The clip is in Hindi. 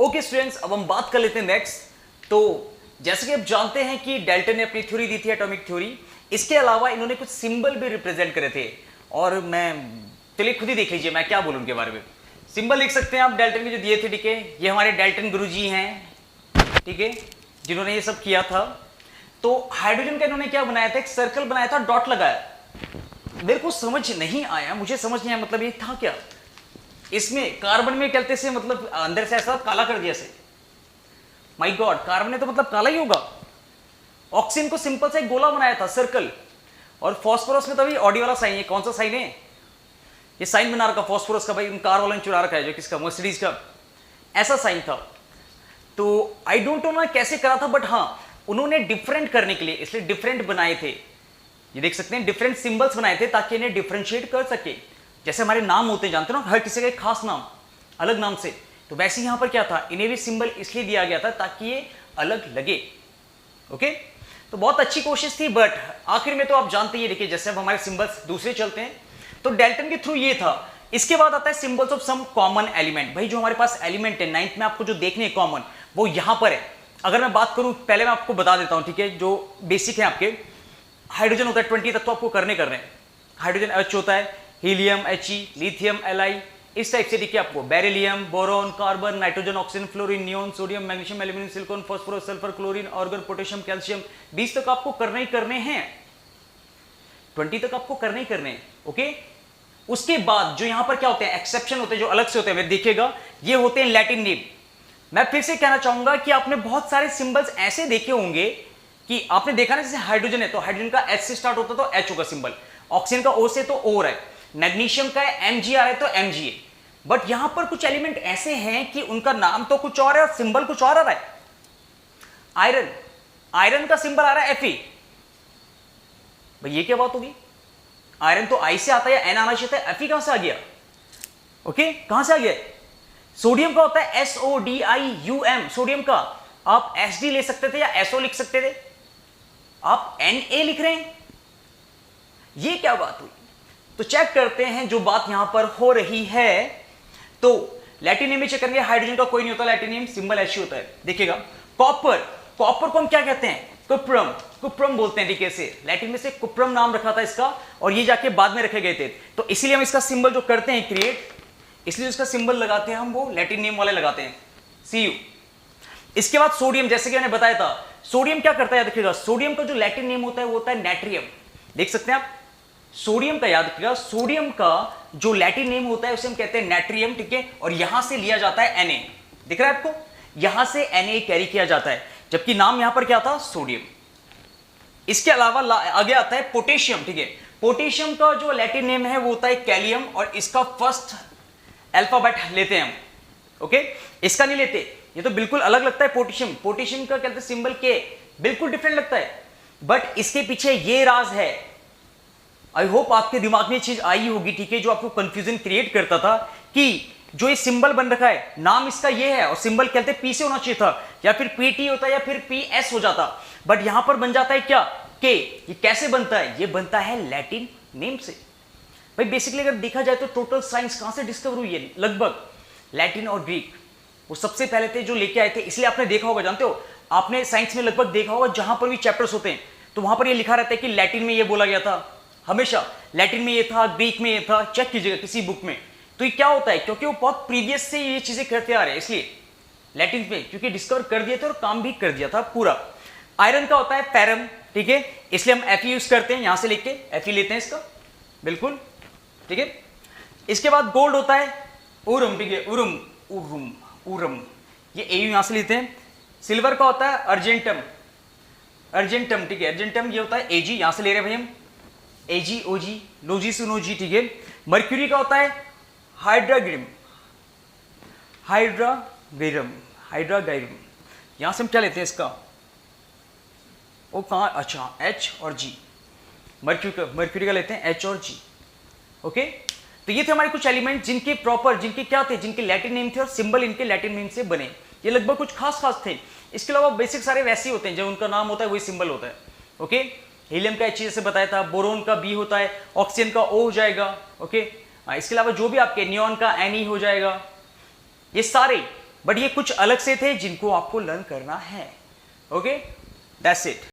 ओके स्टूडेंट्स, अब हम बात कर लेते हैं नेक्स्ट। तो जैसे कि आप जानते हैं कि डाल्टन ने अपनी थ्योरी दी थी एटॉमिक थ्योरी, इसके अलावा इन्होंने कुछ सिंबल भी रिप्रेजेंट करे थे। और मैं चलिए खुद ही देख लीजिए मैं क्या बोलूं उनके बारे में। सिंबल लिख सकते हैं आप डाल्टन के जो दिए थे, ठीक है। ये हमारे डाल्टन गुरुजी हैं, ठीक है, जिन्होंने ये सब किया था। तो हाइड्रोजन का इन्होंने क्या बनाया था, एक सर्कल बनाया था, डॉट लगाया। मेरे को समझ नहीं आया, मुझे समझ नहीं आया मतलब ये था क्या। इसमें कार्बन में कहते से मतलब अंदर से ऐसा काला कर दिया से, माय गॉड, कार्बन ने तो मतलब काला ही होगा। ऑक्सीजन को सिंपल सा एक गोला बनाया था, सर्कल। और फास्फोरस में तो अभी ऑडी वाला साइन, ये कौन सा साइन है, ये साइन बना रखा फास्फोरस का, भाई कार वाला ने चुरा रखा है, जो किसका, मर्सिडीज का, ऐसा साइन था। तो आई डोंट नो ना कैसे करा था, बट हाँ उन्होंने डिफरेंट करने के लिए इसलिए डिफरेंट बनाए थे। ये देख सकते हैं डिफरेंट सिंबल्स बनाए थे ताकि इन्हें डिफरेंशिएट कर सके। जैसे हमारे नाम होते हैं, जानते हो ना, हर किसी का एक खास नाम अलग नाम से, तो वैसे यहां पर क्या था, इन्हें भी सिंबल इसलिए दिया गया था ताकि ये अलग लगे। ओके, तो बहुत अच्छी कोशिश थी, बट आखिर में तो आप जानते ही, देखिए जैसे अब हमारे सिंबल्स दूसरे चलते हैं, तो डाल्टन के थ्रू ये था। इसके बाद आता है symbols of some common element. भाई जो हमारे पास एलिमेंट है 9th में आपको जो देखने हैं कॉमन, वो यहां पर है। अगर मैं बात करूं, पहले मैं आपको बता देता हूं, ठीक है, जो बेसिक है आपके, हाइड्रोजन होता है 20 तक तो आपको करने कर रहे हैं। हाइड्रोजन H होता है, हीलियम He, लिथियम Li, इस टाइप से देखिए आपको beryllium, boron, carbon, nitrogen, oxygen, fluorine, neon, sodium, magnesium, aluminium, silicon, phosphorus, sulphur, chlorine, organ, potassium, calcium, 20 तक आपको करने ही करने हैं, 20 तक आपको करने ही करने हैं। ओके, उसके बाद जो यहां पर क्या होते हैं, एक्सेप्शन होते हैं, जो अलग से होते हैं, देखिएगा ये होते हैं लैटिन नेम। मैं फिर से कहना चाहूंगा कि आपने बहुत सारे सिंबल्स ऐसे देखे होंगे कि आपने देखा ना, जैसे हाइड्रोजन है तो हाइड्रोजन का H से स्टार्ट होता तो H होगा सिंबल, ऑक्सीजन का O से तो O है, मैग्नीशियम का Mg आ रहा है तो Mg है। बट यहां पर कुछ एलिमेंट ऐसे हैं कि उनका नाम तो कुछ और है और सिंबल कुछ और आ रहा है। आयरन, आयरन का सिंबल आ रहा है Fe। भाई ये क्या बात होगी, आयरन तो I से आता है या N आना चाहिए था, Fe कहां से आ गया। ओके, कहां से आ गया। सोडियम का होता है SODIUM, सोडियम का आप SD ले सकते थे या SO लिख सकते थे, आप Na लिख रहे हैं, ये क्या बात हुई। तो चेक करते हैं जो बात यहां पर हो रही है। तो लैटिन नेम में चेक करेंगे, हाइड्रोजन का कोई नहीं होता लैटिन नेम, सिंबल He होता है। देखिएगा कॉपर, कॉपर को हम क्या कहते हैं, कुप्रम, कुप्रम बोलते हैं, ठीक है, से लैटिन में से कुप्रम नाम रखा था इसका, और ये जाके बाद में रखे गए थे। तो इसीलिए हम इसका सिंबल जो करते हैं क्रिएट, इसलिए इसका सिंबल लगाते हैं हम, वो लैटिन नेम वाले लगाते हैं, Cu। इसके बाद सोडियम, जैसे कि मैंने बताया था, सोडियम क्या करता है, देखिएगा सोडियम का जो लैटिन नेम होता है वो होता है नेट्रियम। देख सकते हैं आप, सोडियम का याद रखिएगा, सोडियम का जो लैटिन नेम होता है उसे हम कहते हैं नेट्रियम, ठीक है। और यहां से लिया जाता है Na, दिख रहा है आपको, यहां से Na कैरी किया जाता है, जबकि नाम यहां पर क्या था, सोडियम। इसके अलावा आगे आता है पोटेशियम, ठीक है। पोटेशियम का जो लैटिन नेम है वो होता है कैलियम, और इसका फर्स्ट अल्फाबेट लेते हैं हम। ओके, इसका नहीं लेते, ये तो बिल्कुल अलग लगता है पोटेशियम। पोटेशियम का कहते हैं सिंबल के, बिल्कुल डिफरेंट लगता है, बट इसके पीछे ये राज है। आई होप आपके दिमाग में ये चीज आई होगी, ठीक है, जो आपको कंफ्यूजन क्रिएट करता था कि जो ये सिंबल बन रखा है, नाम इसका ये है और सिंबल कहते हैं P से होना चाहिए था, या फिर PT होता या फिर PS हो जाता, बट यहां पर बन जाता है क्या, K। ये कैसे बनता है, ये बनता है लैटिन नेम से। भाई बेसिकली अगर देखा जाए तो टोटल साइंस कहां से डिस्कवर हुई है, लगभग लैटिन और ग्रीक, वो सबसे पहले थे जो लेके आए थे। इसलिए आपने देखा होगा, जानते हो, आपने साइंस में लगभग देखा होगा जहां पर भी चैप्टर्स होते हैं तो वहां पर ये लिखा रहता है कि लैटिन में ये बोला गया था, हमेशा लैटिन में ये था, ग्रीक में ये था, चेक कीजिएगा किसी बुक में। तो ये क्या होता है, क्योंकि वो बहुत प्रीवियस से ये चीजें करते आ रहे हैं, इसलिए लैटिन में क्योंकि डिस्कवर कर दिए थे और काम भी कर दिया था पूरा। आयरन का होता है पैरम, ठीक है, इसलिए हम Fe यूज करते हैं, यहां से लेके Fe लेते हैं इसका, बिल्कुल, ठीक है। इसके बाद गोल्ड होता है उरम, ठीक है, उरम, उरम, उरम, ये Au यहां से लेते हैं। सिल्वर का होता है अर्जेंटम, अर्जेंटम, ठीक है, अर्जेंटम ये होता है Ag, यहां से ले रहे हैं भाई हम, Ag, Og, लोजी सुनोजी, ठीक है। मर्क्यूरी का होता है हाइड्राग्रिम, हाइड्राग्रिम, हाइड्राग्रिम, यहां से हम क्या लेते हैं इसका, वो कहां, अच्छा H और G, मर्क्यूरी का लेते हैं H और G। ओके, तो ये थे हमारे कुछ एलिमेंट जिनके प्रॉपर, जिनके क्या थे, जिनके लैटिन नेम थे और सिंबल इनके लैटिन नेम से बने। ये लगभग कुछ खास थे। इसके अलावा बेसिक सारे वैसे ही होते हैं, जो उनका नाम होता है वही सिंबल होता है। ओके, हीलियम का He जैसे बताया था, बोरोन का B होता है, ऑक्सीजन का O हो जाएगा। ओके, इसके अलावा जो भी आपके नियॉन का Ne हो जाएगा। ये सारे बट ये कुछ अलग से थे जिनको आपको लर्न करना है। Okay, that's it.